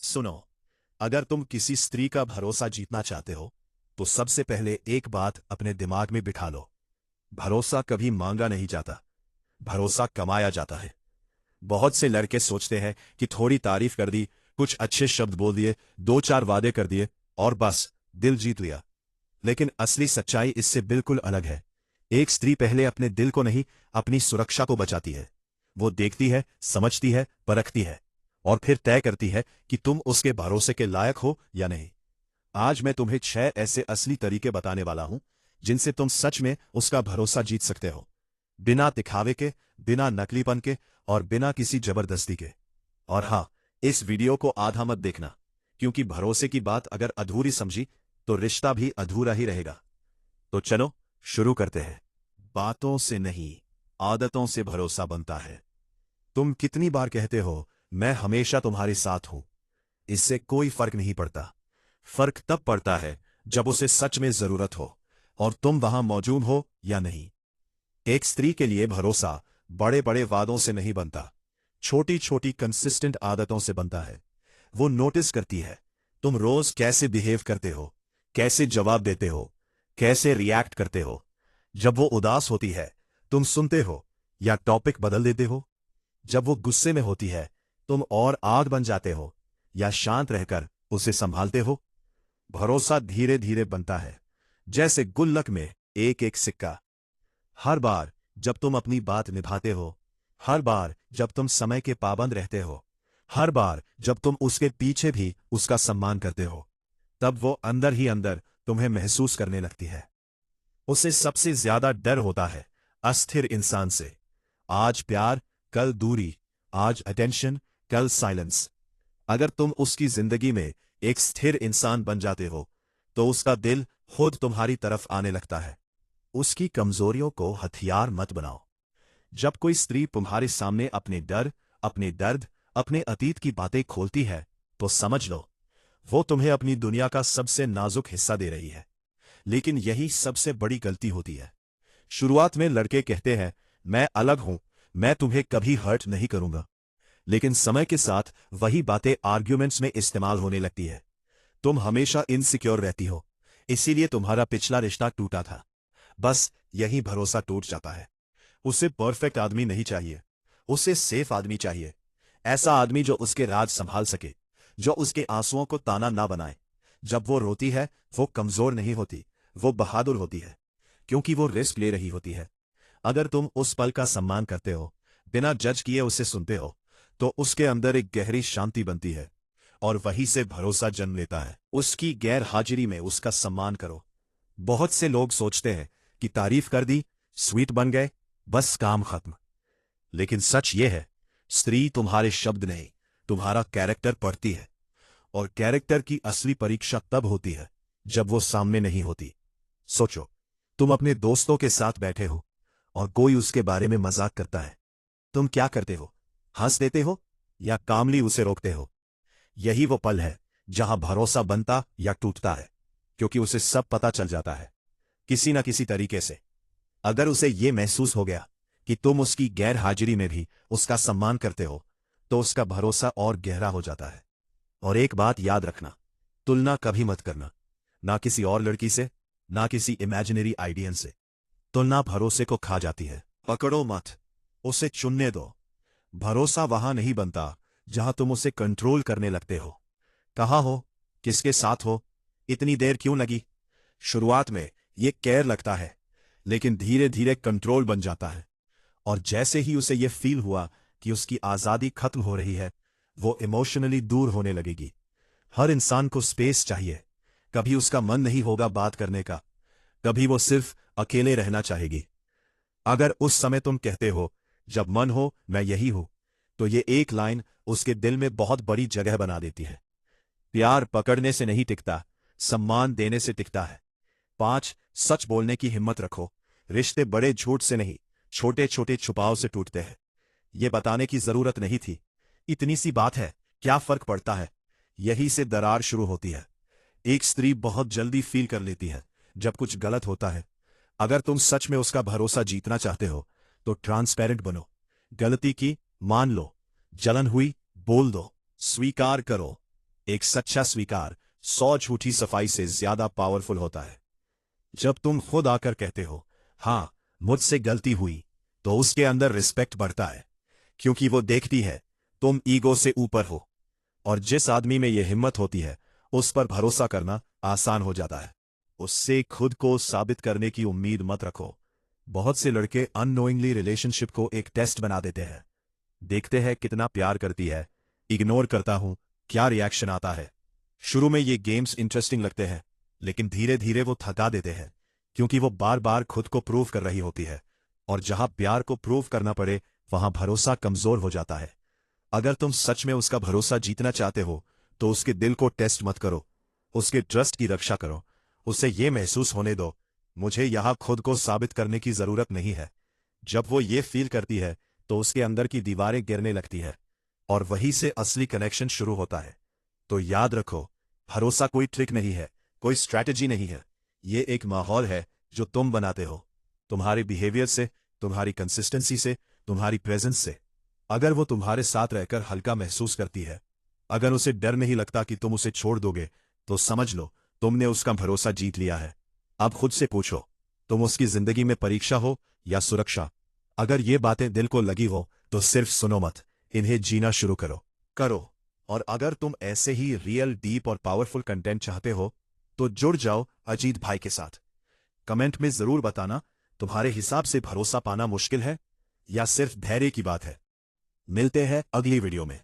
सुनो, अगर तुम किसी स्त्री का भरोसा जीतना चाहते हो तो सबसे पहले एक बात अपने दिमाग में बिठा लो। भरोसा कभी मांगा नहीं जाता, भरोसा कमाया जाता है। बहुत से लड़के सोचते हैं कि थोड़ी तारीफ कर दी, कुछ अच्छे शब्द बोल दिए, दो चार वादे कर दिए और बस दिल जीत लिया। लेकिन असली सच्चाई इससे बिल्कुल अलग है। एक स्त्री पहले अपने दिल को नहीं, अपनी सुरक्षा को बचाती है। वो देखती है, समझती है, परखती है और फिर तय करती है कि तुम उसके भरोसे के लायक हो या नहीं। आज मैं तुम्हें 6 ऐसे असली तरीके बताने वाला हूं जिनसे तुम सच में उसका भरोसा जीत सकते हो, बिना दिखावे के, बिना नकलीपन के और बिना किसी जबरदस्ती के। और हां, इस वीडियो को आधा मत देखना, क्योंकि भरोसे की बात अगर अधूरी समझी तो रिश्ता भी अधूरा ही रहेगा। तो चलो शुरू करते हैं। बातों से नहीं, आदतों से भरोसा बनता है। तुम कितनी बार कहते हो, मैं हमेशा तुम्हारे साथ हूं। इससे कोई फर्क नहीं पड़ता। फर्क तब पड़ता है जब उसे सच में जरूरत हो और तुम वहां मौजूद हो या नहीं। एक स्त्री के लिए भरोसा बड़े बड़े वादों से नहीं बनता, छोटी छोटी कंसिस्टेंट आदतों से बनता है। वो नोटिस करती है तुम रोज कैसे बिहेव करते हो, कैसे जवाब देते हो, कैसे रिएक्ट करते हो। जब वो उदास होती है तुम सुनते हो या टॉपिक बदल देते हो। जब वो गुस्से में होती है तुम और आग बन जाते हो या शांत रहकर उसे संभालते हो। भरोसा धीरे धीरे बनता है, जैसे गुल्लक में एक एक सिक्का। हर बार जब तुम अपनी बात निभाते हो, हर बार जब तुम समय के पाबंद रहते हो, हर बार जब तुम उसके पीछे भी उसका सम्मान करते हो, तब वो अंदर ही अंदर तुम्हें महसूस करने लगती है। उसे सबसे ज्यादा डर होता है अस्थिर इंसान से। आज प्यार, कल दूरी, आज अटेंशन, कल साइलेंस। अगर तुम उसकी जिंदगी में एक स्थिर इंसान बन जाते हो तो उसका दिल खुद तुम्हारी तरफ आने लगता है। उसकी कमजोरियों को हथियार मत बनाओ। जब कोई स्त्री तुम्हारे सामने अपने डर, अपने दर्द, अपने अतीत की बातें खोलती है तो समझ लो वो तुम्हें अपनी दुनिया का सबसे नाजुक हिस्सा दे रही है। लेकिन यही सबसे बड़ी गलती होती है। शुरुआत में लड़के कहते हैं, मैं अलग हूं, मैं तुम्हें कभी हर्ट नहीं करूंगा। लेकिन समय के साथ वही बातें आर्ग्यूमेंट्स में इस्तेमाल होने लगती है। तुम हमेशा इनसिक्योर रहती हो, इसीलिए तुम्हारा पिछला रिश्ता टूटा था। बस यही भरोसा टूट जाता है। उसे परफेक्ट आदमी नहीं चाहिए, उसे सेफ आदमी चाहिए। ऐसा आदमी जो उसके राज संभाल सके, जो उसके आंसुओं को ताना ना बनाए। जब वो रोती है वो कमजोर नहीं होती, वो बहादुर होती है, क्योंकि वो रिस्क ले रही होती है। अगर तुम उस पल का सम्मान करते हो, बिना जज किए उसे सुनते हो, तो उसके अंदर एक गहरी शांति बनती है और वहीं से भरोसा जन्म लेता है। उसकी गैर हाजिरी में उसका सम्मान करो। बहुत से लोग सोचते हैं कि तारीफ कर दी, स्वीट बन गए, बस काम खत्म। लेकिन सच ये है, स्त्री तुम्हारे शब्द नहीं, तुम्हारा कैरेक्टर पढ़ती है। और कैरेक्टर की असली परीक्षा तब होती है जब वो सामने नहीं होती। सोचो, तुम अपने दोस्तों के साथ बैठे हो और कोई उसके बारे में मजाक करता है। तुम क्या करते हो? हंस देते हो या कामली उसे रोकते हो? यही वो पल है जहां भरोसा बनता या टूटता है, क्योंकि उसे सब पता चल जाता है किसी न किसी तरीके से। अगर उसे ये महसूस हो गया कि तुम उसकी गैर हाजिरी में भी उसका सम्मान करते हो, तो उसका भरोसा और गहरा हो जाता है। और एक बात याद रखना, तुलना कभी मत करना, ना किसी और लड़की से, ना किसी इमेजिनरी आइडियन से। तुलना भरोसे को खा जाती है। पकड़ो मत, उसे चुनने दो। भरोसा वहां नहीं बनता जहां तुम उसे कंट्रोल करने लगते हो। कहाँ हो, किसके साथ हो, इतनी देर क्यों लगी। शुरुआत में ये केयर लगता है, लेकिन धीरे धीरे कंट्रोल बन जाता है। और जैसे ही उसे ये फील हुआ कि उसकी आजादी खत्म हो रही है, वो इमोशनली दूर होने लगेगी। हर इंसान को स्पेस चाहिए। कभी उसका मन नहीं होगा बात करने का, कभी वो सिर्फ अकेले रहना चाहेगी। अगर उस समय तुम कहते हो, जब मन हो मैं यही हूं, तो ये एक लाइन उसके दिल में बहुत बड़ी जगह बना देती है। प्यार पकड़ने से नहीं टिकता, सम्मान देने से टिकता है। 5, सच बोलने की हिम्मत रखो। रिश्ते बड़े झूठ से नहीं, छोटे छोटे छुपाव से टूटते हैं। ये बताने की जरूरत नहीं थी, इतनी सी बात है, क्या फर्क पड़ता है। यही से दरार शुरू होती है। एक स्त्री बहुत जल्दी फील कर लेती है जब कुछ गलत होता है। अगर तुम सच में उसका भरोसा जीतना चाहते हो तो ट्रांसपेरेंट बनो। गलती की, मान लो। जलन हुई, बोल दो। स्वीकार करो। एक सच्चा स्वीकार 100 झूठी सफाई से ज्यादा पावरफुल होता है। जब तुम खुद आकर कहते हो, हाँ मुझसे गलती हुई, तो उसके अंदर रिस्पेक्ट बढ़ता है, क्योंकि वो देखती है तुम ईगो से ऊपर हो। और जिस आदमी में यह हिम्मत होती है, उस पर भरोसा करना आसान हो जाता है। उससे खुद को साबित करने की उम्मीद मत रखो। बहुत से लड़के अननोइंगली रिलेशनशिप को एक टेस्ट बना देते हैं। देखते हैं कितना प्यार करती है, इग्नोर करता हूं, क्या रिएक्शन आता है। शुरू में ये गेम्स इंटरेस्टिंग लगते हैं, लेकिन धीरे धीरे वो थका देते हैं, क्योंकि वो बार बार खुद को प्रूव कर रही होती है। और जहां प्यार को प्रूव करना पड़े, वहां भरोसा कमजोर हो जाता है। अगर तुम सच में उसका भरोसा जीतना चाहते हो, तो उसके दिल को टेस्ट मत करो, उसके ट्रस्ट की रक्षा करो। उसे ये महसूस होने दो, मुझे यहां खुद को साबित करने की जरूरत नहीं है। जब वो ये फील करती है, तो उसके अंदर की दीवारें गिरने लगती है, और वहीं से असली कनेक्शन शुरू होता है। तो याद रखो, भरोसा कोई ट्रिक नहीं है, कोई स्ट्रैटेजी नहीं है। ये एक माहौल है जो तुम बनाते हो, तुम्हारे बिहेवियर से, तुम्हारी कंसिस्टेंसी से, तुम्हारी प्रेजेंस से। अगर वो तुम्हारे साथ रहकर हल्का महसूस करती है, अगर उसे डर नहीं लगता कि तुम उसे छोड़ दोगे, तो समझ लो तुमने उसका भरोसा जीत लिया है। अब खुद से पूछो, तुम उसकी जिंदगी में परीक्षा हो या सुरक्षा? अगर ये बातें दिल को लगी हो, तो सिर्फ सुनो मत, इन्हें जीना शुरू करो। और अगर तुम ऐसे ही रियल, डीप और पावरफुल कंटेंट चाहते हो, तो जुड़ जाओ अजीत भाई के साथ। कमेंट में जरूर बताना, तुम्हारे हिसाब से भरोसा पाना मुश्किल है या सिर्फ धैर्य की बात है। मिलते हैं अगली वीडियो में।